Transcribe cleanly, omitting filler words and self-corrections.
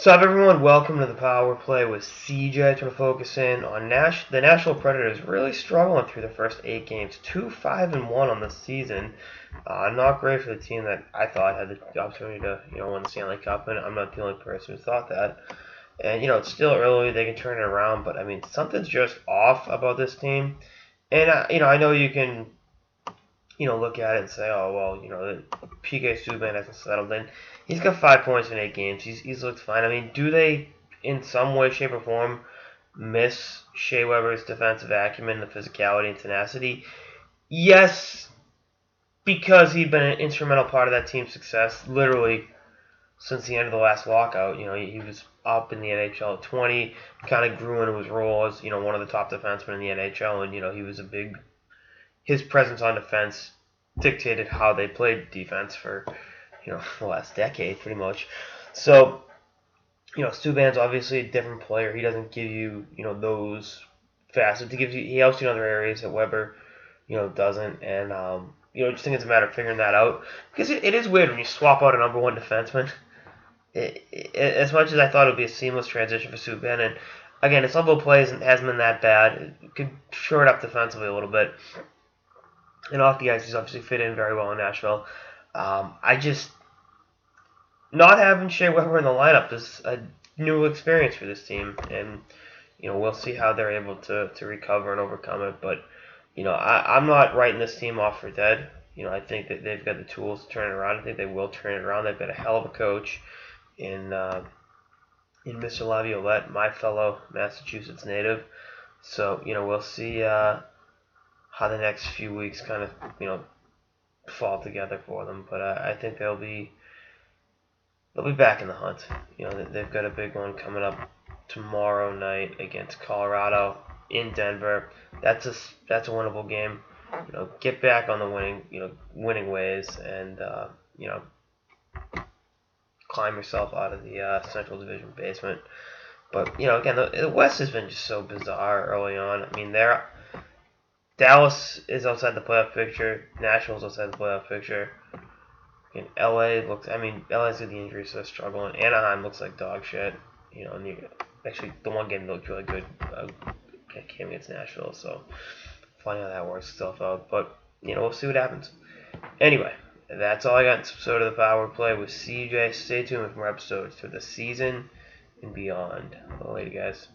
What's up, everyone? Welcome to the Power Play with CJ. To focus in on the Nashville Predators really struggling through the first 8 games, 2-5-1 on the season. Not great for the team that I thought had the opportunity to win the Stanley Cup, and I'm not the only person who thought that. And it's still early; they can turn it around, but I mean something's just off about this team. And I know you can look at it and say, oh, well, PK Subban hasn't settled in. He's got 5 points in 8 games. He's looked fine. I mean, do they, in some way, shape, or form, miss Shea Weber's defensive acumen, the physicality, and tenacity? Yes, because he'd been an instrumental part of that team's success, literally, since the end of the last lockout. He was up in the NHL at 20, kind of grew into his role as, one of the top defensemen in the NHL, and, he was his presence on defense dictated how they played defense for, the last decade, pretty much. So, Subban's obviously a different player. He doesn't give you, those facets. He helps you in other areas that Weber, doesn't. And, I just think it's a matter of figuring that out. Because it is weird when you swap out a number one defenseman. As much as I thought it would be a seamless transition for Subban, and again, his level of play hasn't been that bad. It could shore it up defensively a little bit. And off the ice, he's obviously fit in very well in Nashville. Not having Shea Weber in the lineup is a new experience for this team, and we'll see how they're able to recover and overcome it. But I'm not writing this team off for dead. I think that they've got the tools to turn it around. I think they will turn it around. They've got a hell of a coach in Mr. Laviolette, my fellow Massachusetts native. So we'll see how the next few weeks kind of fall together for them. But I think they'll be back in the hunt. They've got a big one coming up tomorrow night against Colorado in Denver. That's a winnable game. Get back on the winning ways, and climb yourself out of the Central Division basement. But again, the West has been just so bizarre early on. I mean, Dallas is outside the playoff picture. Nashville's outside the playoff picture. And LA's got the injuries, so they're struggling. Anaheim looks like dog shit. Actually, the one game looked really good. Came against Nashville, so funny how that works itself out. But we'll see what happens. Anyway, that's all I got in this episode of the Power Play with CJ. Stay tuned for more episodes for the season and beyond. Later, guys.